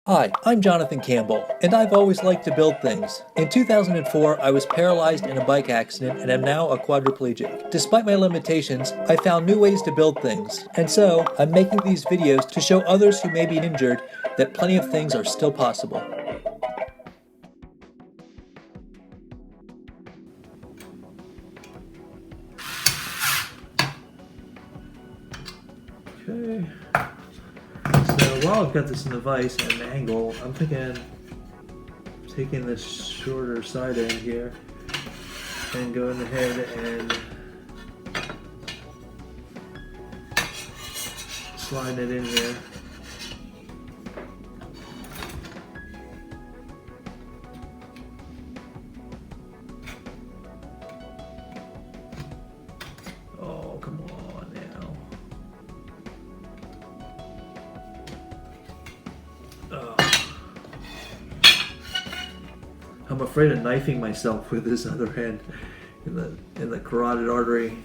Hi, I'm Jonathan Campbell, and I've always liked to build things. In 2004, I was paralyzed in a bike accident and am now a quadriplegic. Despite my limitations, I found new ways to build things, and so I'm making these videos to show others who may be injured that plenty of things are still possible. Okay. So while I've got this in the vise at an angle, I'm thinking taking this shorter side end here and going ahead and sliding it in here. Oh, come on now. I'm afraid of knifing myself with this other hand in the carotid artery.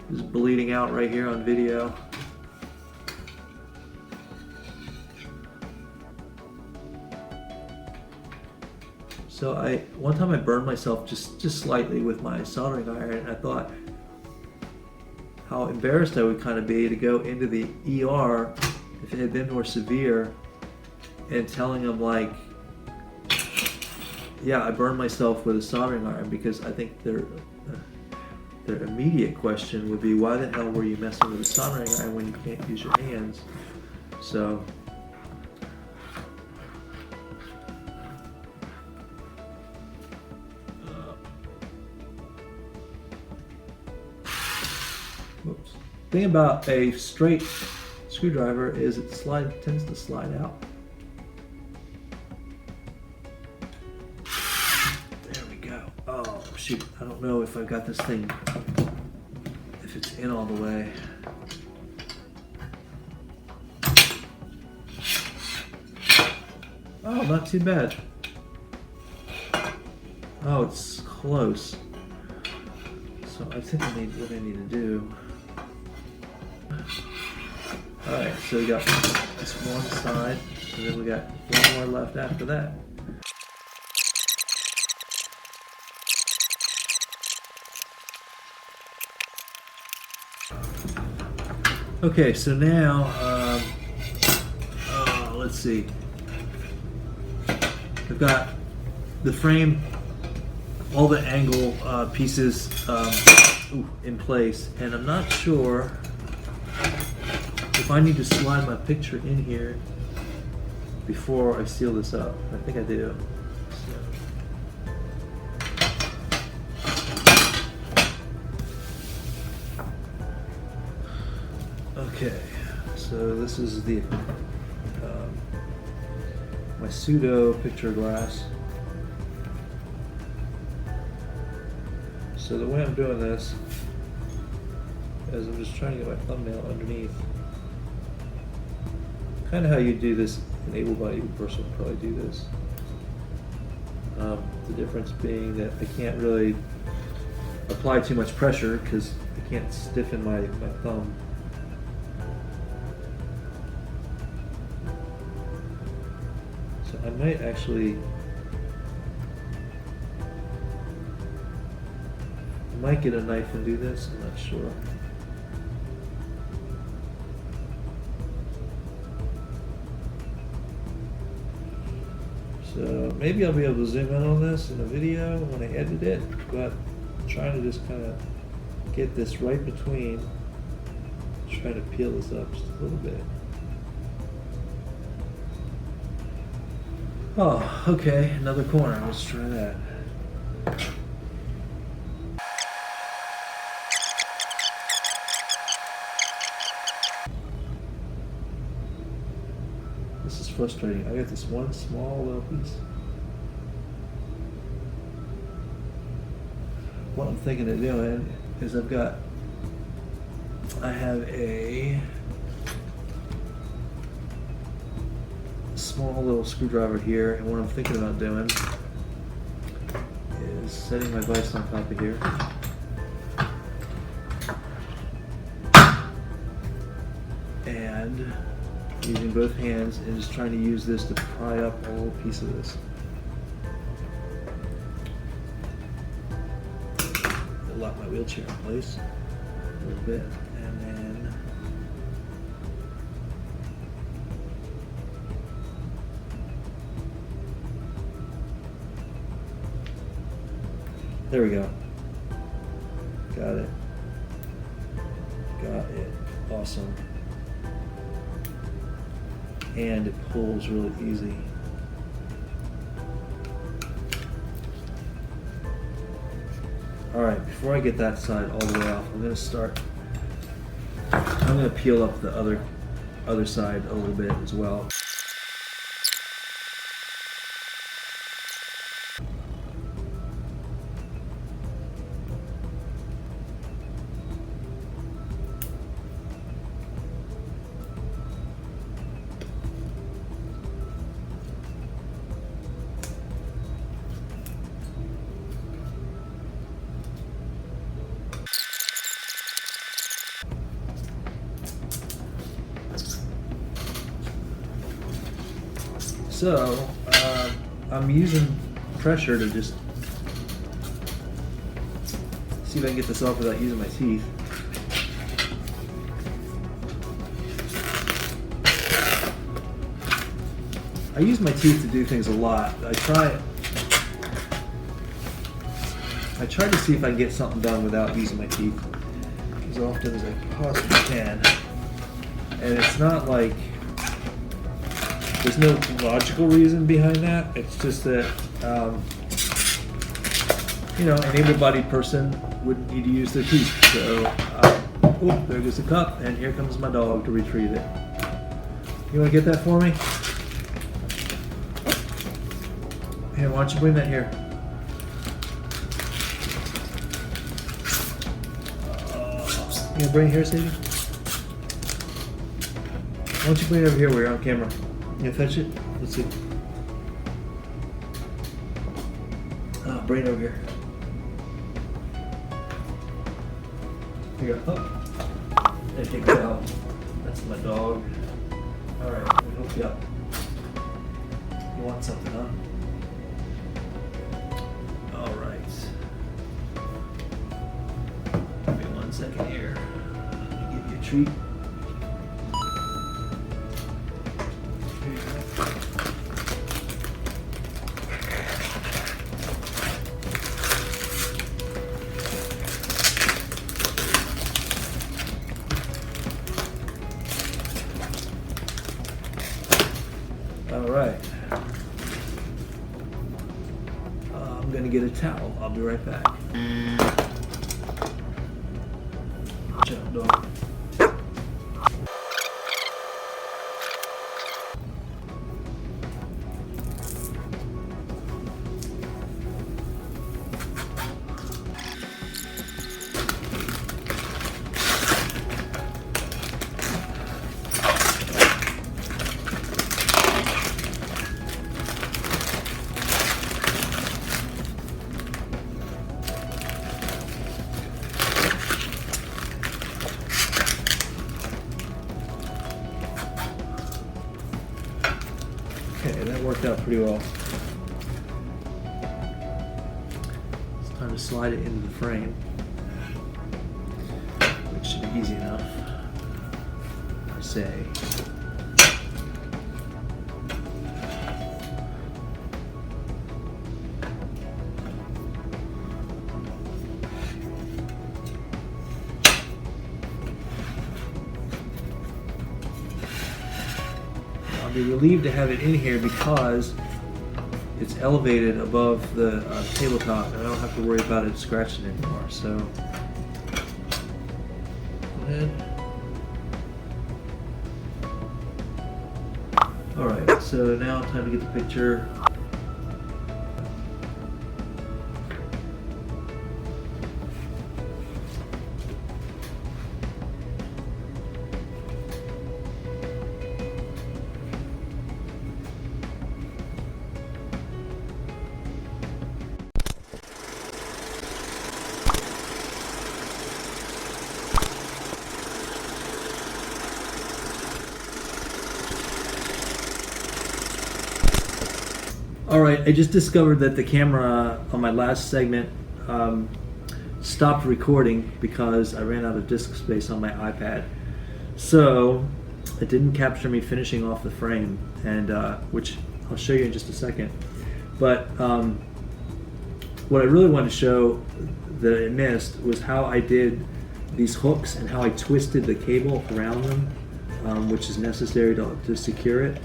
It's bleeding out right here on video. So one time I burned myself just slightly with my soldering iron, and I thought how embarrassed I would kind of be to go into the ER if it had been more severe and telling them like, yeah, I burned myself with a soldering iron, because I think their immediate question would be, why the hell were you messing with a soldering iron when you can't use your hands? So whoops. The thing about a straight screwdriver is it tends to slide out. Oh shoot, I don't know if I got this thing, if it's in all the way. Oh, not too bad. Oh, it's close. So I think I need what I need to do. Alright, so we got this one side, and then we got one more left after that. Okay, so now, let's see. I've got the frame, all the angle pieces in place, and I'm not sure if I need to slide my picture in here before I seal this up. I think I do. Okay, so this is the my pseudo picture glass. So the way I'm doing this is I'm just trying to get my thumbnail underneath. Kind of how you do this, an able-bodied person would probably do this. The difference being that I can't really apply too much pressure because I can't stiffen my thumb. I might actually, get a knife and do this, I'm not sure. So maybe I'll be able to zoom in on this in a video when I edit it, but I'm trying to just kind of get this right between, trying to peel this up just a little bit. Oh, okay, another corner. Let's try that. This is frustrating. I got this one small little piece. What I'm thinking of doing is I have a small little screwdriver here, and what I'm thinking about doing is setting my vise on top of here. And Using both hands and just trying to use this to pry up a little piece of this. Lock my wheelchair in place a little bit, and then there we go. Got it. Got it. Awesome. And it pulls really easy. Alright, before I get that side all the way off, I'm going to peel up the other side a little bit as well. So, I'm using pressure to just see if I can get this off without using my teeth. I use my teeth to do things a lot. I try to see if I can get something done without using my teeth as often as I possibly can. And it's not like there's no logical reason behind that. It's just that, an able-bodied person wouldn't need to use their teeth. So, there goes the cup, and here comes my dog to retrieve it. You want to get that for me? Here, why don't you bring that here? You gonna bring it here, Sadie? Why don't you bring it over here where you're on camera? You gonna fetch it? Let's see. Bring it over here. Here you go. Oh. And take it out. That's my dog. Alright, let me hook you up. You want something, huh? Alright. Give me 1 second here. Let me give you a treat. Alright. I'm going to get a towel. I'll be right back. Good job, dog. Okay, that worked out pretty well. It's time to slide it into the frame, which should be easy enough, I say. I'll be relieved to have it in here because it's elevated above the tabletop and I don't have to worry about it scratching anymore. So, go ahead. Alright, so now time to get the picture. Alright, I just discovered that the camera on my last segment stopped recording because I ran out of disk space on my iPad. So it didn't capture me finishing off the frame, and which I'll show you in just a second. But what I really wanted to show that I missed was how I did these hooks and how I twisted the cable around them, which is necessary to secure it.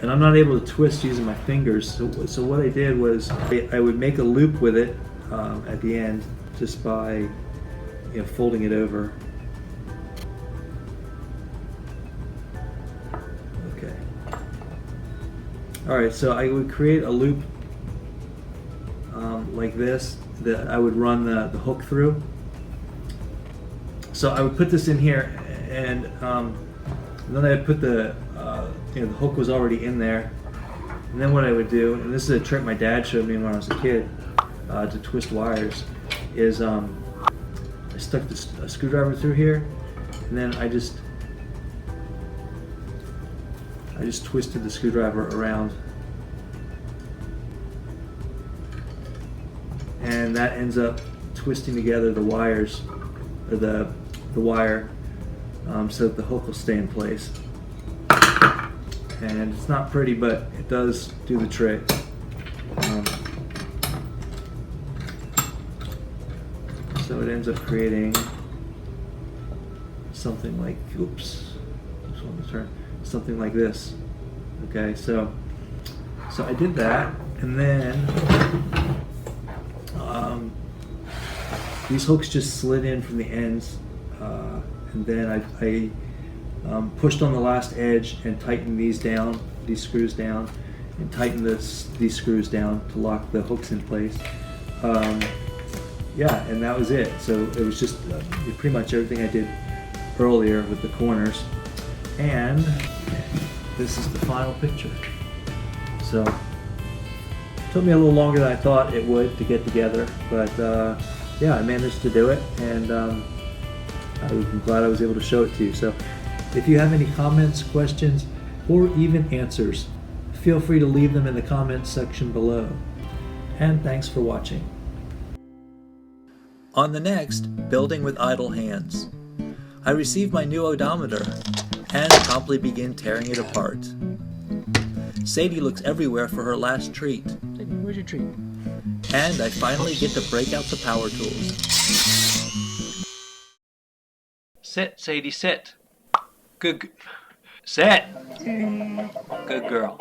And I'm not able to twist using my fingers, so what I did was I would make a loop with it at the end just by folding it over. Okay. Alright, so I would create a loop like this that I would run the hook through. So I would put this in here, and then I would put the hook was already in there. And then what I would do, and this is a trick my dad showed me when I was a kid to twist wires, is I stuck a screwdriver through here, and then I just twisted the screwdriver around, and that ends up twisting together the wires, or the wire, so that the hook will stay in place. And it's not pretty, but it does do the trick. So it ends up creating something like, something like this. Okay, so I did that, and then these hooks just slid in from the ends, and then I pushed on the last edge and tightened these screws down, and tightened these screws down to lock the hooks in place. Yeah, and that was it. So it was just pretty much everything I did earlier with the corners, and this is the final picture. So it took me a little longer than I thought it would to get together, but yeah, I managed to do it, and I'm glad I was able to show it to you. So if you have any comments, questions, or even answers, feel free to leave them in the comments section below. And thanks for watching. On the next, Building with Idle Hands, I receive my new odometer and promptly begin tearing it apart. Sadie looks everywhere for her last treat. Sadie, where's your treat? And I finally get to break out the power tools. Sit, Sadie, sit. Sit! Good girl.